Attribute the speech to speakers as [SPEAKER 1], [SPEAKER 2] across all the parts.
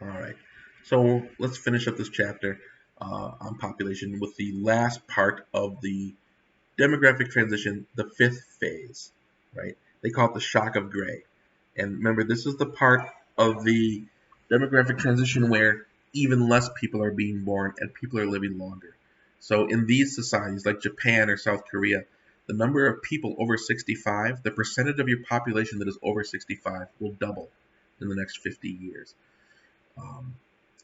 [SPEAKER 1] All right. So let's finish up this chapter on population with the last part of the demographic transition, the fifth phase, right? They call it the shock of gray. And remember, this is the part of the demographic transition where even less people are being born and people are living longer. So in these societies like Japan or South Korea, the number of people over 65, the percentage of your population that is over 65 will double in the next 50 years. Um,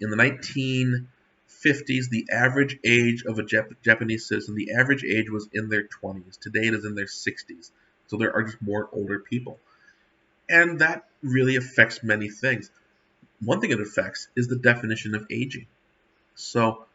[SPEAKER 1] in the 1950s, the average age of a Japanese citizen, the average age was in their 20s. Today it is in their 60s. So there are just more older people. And that really affects many things. One thing it affects is the definition of aging. So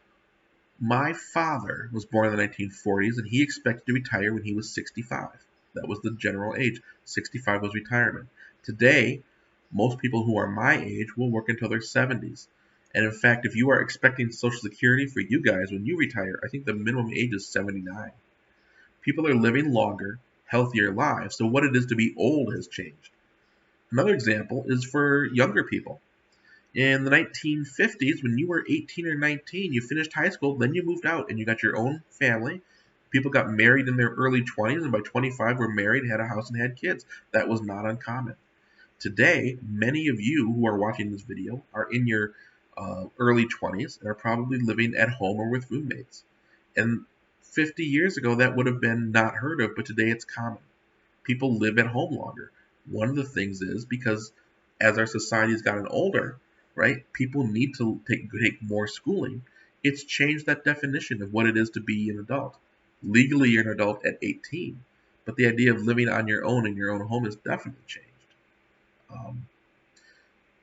[SPEAKER 1] my father was born in the 1940s and he expected to retire when he was 65. That was the general age. 65 was retirement. Today, most people who are my age will work until their 70s. And in fact, if you are expecting Social Security for you guys when you retire, I think the minimum age is 79. People are living longer, healthier lives, so what it is to be old has changed. Another example is for younger people. In the 1950s, when you were 18 or 19, you finished high school, then you moved out and you got your own family. People got married in their early 20s, and by 25 were married, had a house, and had kids. That was not uncommon. Today, many of you who are watching this video are in your early 20s and are probably living at home or with roommates. And 50 years ago, that would have been not heard of, but today it's common. People live at home longer. One of the things is because as our society has gotten older, right, people need to take more schooling. It's changed that definition of what it is to be an adult. Legally, you're an adult at 18, but the idea of living on your own in your own home has definitely changed. Um,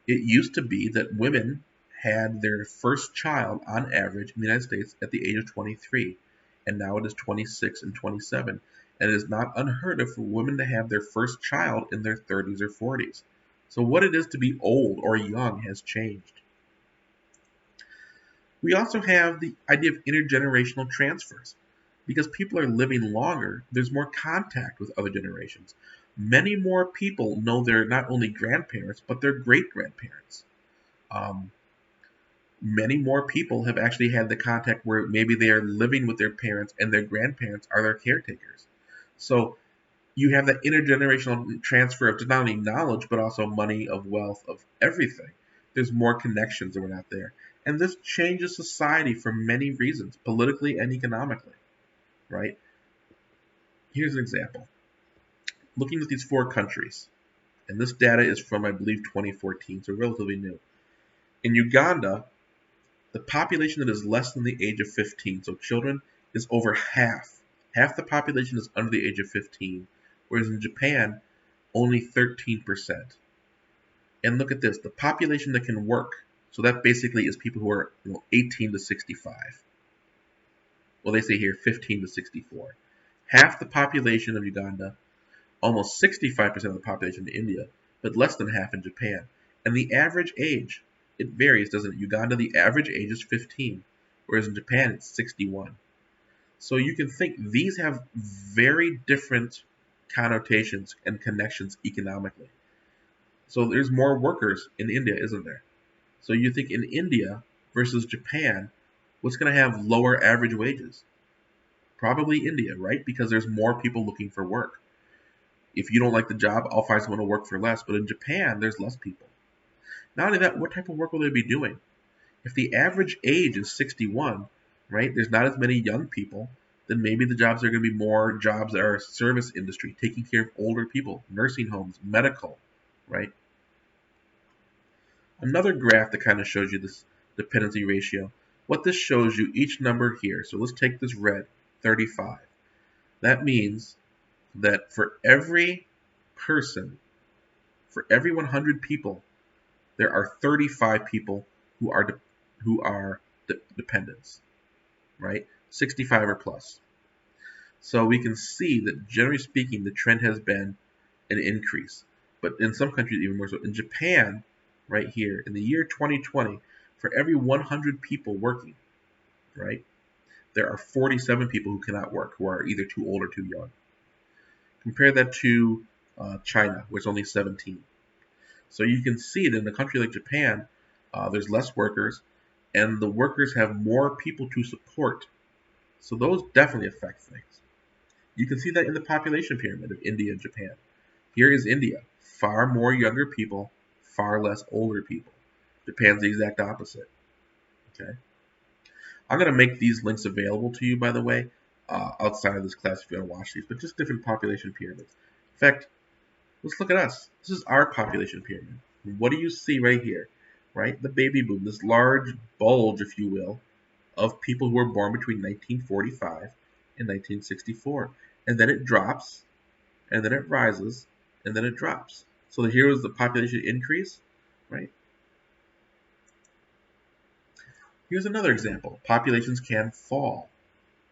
[SPEAKER 1] it used to be that women had their first child on average in the United States at the age of 23, and now it is 26 and 27. And it is not unheard of for women to have their first child in their 30s or 40s. So, what it is to be old or young has changed. We also have the idea of intergenerational transfers. Because people are living longer, there's more contact with other generations. Many more people know their not only grandparents, but their great grandparents. Um, Many more people have actually had the contact where maybe they are living with their parents and their grandparents are their caretakers. So you have that intergenerational transfer of not only knowledge but also money, of wealth, of everything. There's more connections that were not there. And this changes society for many reasons, politically and economically, right? Here's an example. Looking at these four countries, and this data is from, I believe, 2014, so relatively new. In Uganda, the population that is less than the age of 15, so children, is over half. Half the population is under the age of 15, whereas in Japan, only 13%. And look at this, the population that can work, so that basically is people who are 18 to 65. Well, they say here 15 to 64. Half the population of Uganda, almost 65% of the population in India, but less than half in Japan. And the average age, it varies, doesn't it? Uganda, the average age is 15, whereas in Japan it's 61. So you can think these have very different connotations and connections economically. So there's more workers in India, isn't there? So you think in India versus Japan, what's going to have lower average wages? Probably India, right? Because there's more people looking for work. If you don't like the job, I'll find someone to work for less. But in Japan, there's less people. Not only that, what type of work will they be doing? If the average age is 61, right, there's not as many young people, then maybe the jobs are going to be more jobs that are service industry, taking care of older people, nursing homes, medical, right? Another graph that kind of shows you this dependency ratio. What this shows you, each number here, so let's take this red, 35. That means that for every person, for every 100 people, there are 35 people who are dependents, right? 65 or plus. So we can see that generally speaking, the trend has been an increase. But in some countries, even more so. In Japan, right here, in the year 2020, for every 100 people working, right, there are 47 people who cannot work, who are either too old or too young. Compare that to China, where it's only 17. So you can see that in a country like Japan, there's less workers, and the workers have more people to support. So those definitely affect things. You can see that in the population pyramid of India and Japan. Here is India, far more younger people, far less older people. Japan's the exact opposite. Okay, I'm going to make these links available to you, by the way, outside of this class if you want to watch these, but just different population pyramids. In fact, let's look at us. This is our population pyramid. What do you see right here? Right, the baby boom, this large bulge, if you will, of people who were born between 1945 and 1964. And then it drops, and then it rises, and then it drops. So here is the population increase, right? Here's another example. Populations can fall.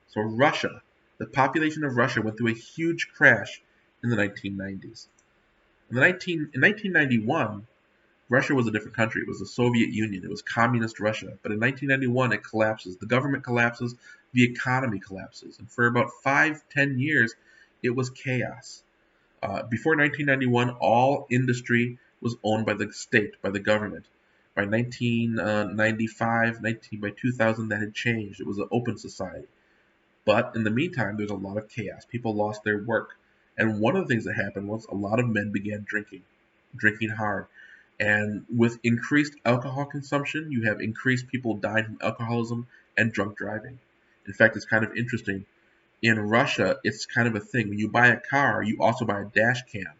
[SPEAKER 1] So Russia, the population of Russia went through a huge crash in the 1990s. In 1991, Russia was a different country. It was the Soviet Union. It was communist Russia. But in 1991, it collapses. The government collapses. The economy collapses. And for about 5-10 years, it was chaos. Before 1991, all industry was owned by the state, by the government. By 1995, by 2000, that had changed. It was an open society. But in the meantime, there's a lot of chaos. People lost their work. And one of the things that happened was a lot of men began drinking hard. And with increased alcohol consumption, you have increased people dying from alcoholism and drunk driving. In fact, it's kind of interesting. In Russia, it's kind of a thing. When you buy a car, you also buy a dash cam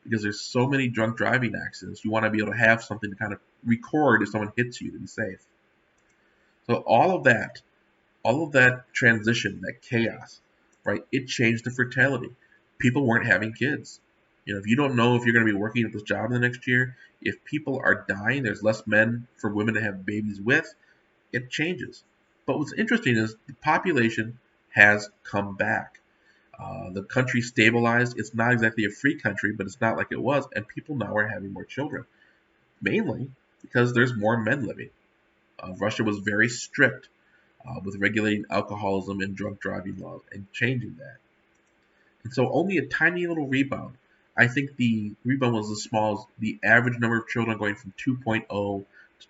[SPEAKER 1] because there's so many drunk driving accidents. You want to be able to have something to kind of record if someone hits you to be safe. So all of that transition, that chaos, right? It changed the fertility. People weren't having kids. If you don't know if you're going to be working at this job in the next year, if people are dying, there's less men for women to have babies with, it changes. But what's interesting is the population has come back. The country stabilized. It's not exactly a free country, but it's not like it was. And people now are having more children, mainly because there's more men living. Russia was very strict with regulating alcoholism and drunk driving laws and changing that. And so only a tiny little rebound. I think the rebound was as small as the average number of children going from 2.0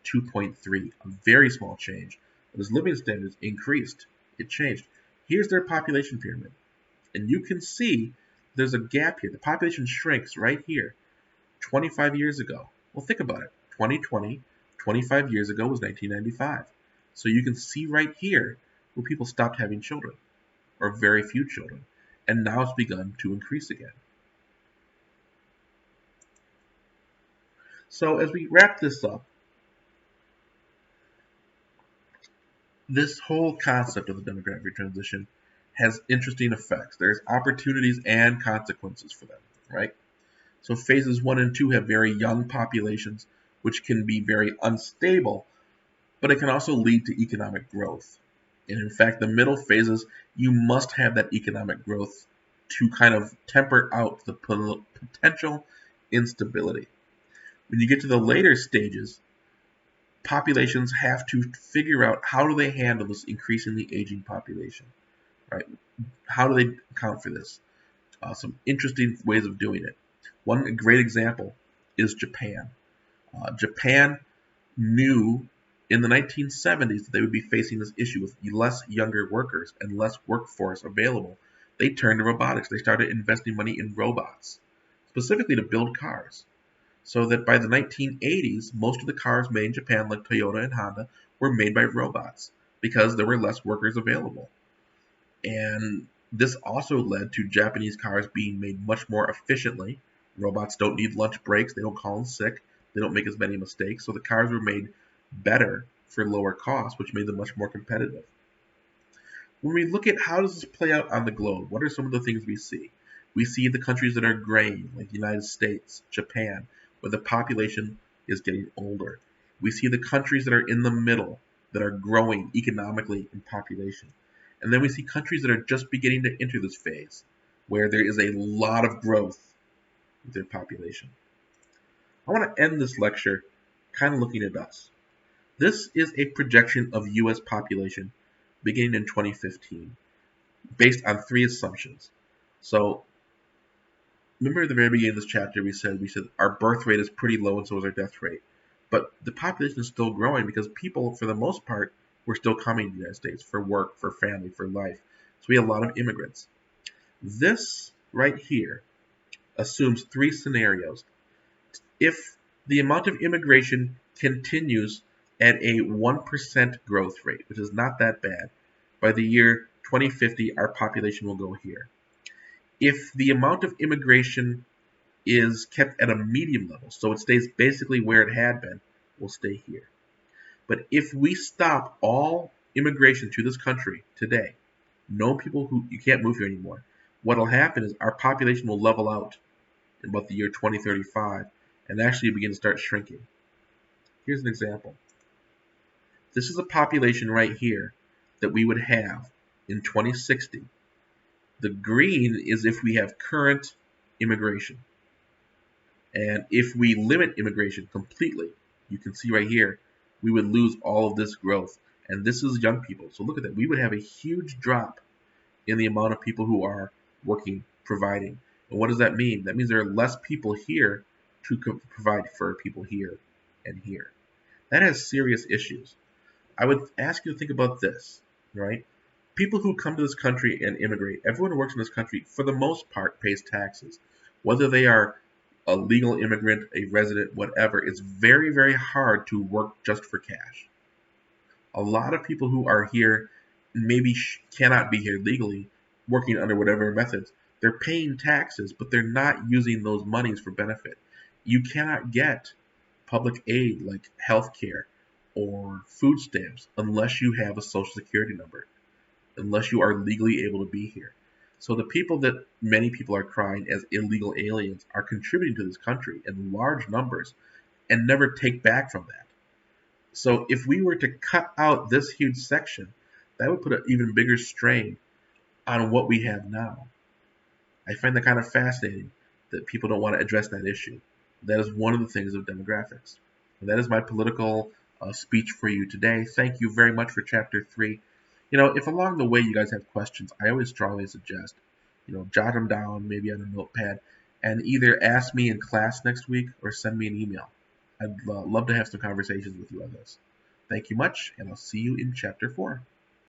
[SPEAKER 1] to 2.3, a very small change. But as living standards increased, it changed. Here's their population pyramid. And you can see there's a gap here. The population shrinks right here 25 years ago. Well, think about it. 2020, 25 years ago was 1995. So you can see right here where people stopped having children, or very few children. And now it's begun to increase again. So as we wrap this up, this whole concept of the demographic transition has interesting effects. There's opportunities and consequences for them, right? So phases 1 and 2 have very young populations, which can be very unstable, but it can also lead to economic growth. And in fact, the middle phases, you must have that economic growth to kind of temper out the potential instability. When you get to the later stages, populations have to figure out how do they handle this increasingly aging population, right? How do they account for this? Some interesting ways of doing it. One great example is Japan. Japan knew in the 1970s that they would be facing this issue with less younger workers and less workforce available. They turned to robotics. They started investing money in robots, specifically to build cars. So that by the 1980s, most of the cars made in Japan, like Toyota and Honda, were made by robots because there were less workers available. And this also led to Japanese cars being made much more efficiently. Robots don't need lunch breaks. They don't call in sick. They don't make as many mistakes. So the cars were made better for lower cost, which made them much more competitive. When we look at how does this play out on the globe, what are some of the things we see? We see the countries that are graying, like the United States, Japan, where the population is getting older. We see the countries that are in the middle, that are growing economically in population. And then we see countries that are just beginning to enter this phase, where there is a lot of growth with their population. I want to end this lecture kind of looking at us. This is a projection of U.S. population beginning in 2015, based on 3 assumptions. So, remember at the very beginning of this chapter, we said our birth rate is pretty low and so is our death rate. But the population is still growing because people, for the most part, were still coming to the United States for work, for family, for life. So we have a lot of immigrants. This right here assumes three scenarios. If the amount of immigration continues at a 1% growth rate, which is not that bad, by the year 2050, our population will go here. If the amount of immigration is kept at a medium level, so it stays basically where it had been, we'll stay here. But if we stop all immigration to this country today, no people who you can't move here anymore, what'll happen is our population will level out in about the year 2035 and actually begin to start shrinking. Here's an example. This is a population right here that we would have in 2060. The green is if we have current immigration. And if we limit immigration completely, you can see right here, we would lose all of this growth. And this is young people. So look at that. We would have a huge drop in the amount of people who are working, providing. And what does that mean? That means there are less people here to provide for people here and here. That has serious issues. I would ask you to think about this, right? People who come to this country and immigrate, everyone who works in this country, for the most part, pays taxes. Whether they are a legal immigrant, a resident, whatever, it's very, very hard to work just for cash. A lot of people who are here maybe cannot be here legally, working under whatever methods. They're paying taxes, but they're not using those monies for benefit. You cannot get public aid like health care or food stamps unless you have a social security number, unless you are legally able to be here. So the people that many people are crying as illegal aliens are contributing to this country in large numbers and never take back from that. So if we were to cut out this huge section, that would put an even bigger strain on what we have now. I find that kind of fascinating that people don't want to address that issue. That is one of the things of demographics. And that is my political speech for you today. Thank you very much for Chapter 3. If along the way you guys have questions, I always strongly suggest, jot them down maybe on a notepad and either ask me in class next week or send me an email. I'd love to have some conversations with you on this. Thank you much, and I'll see you in Chapter 4.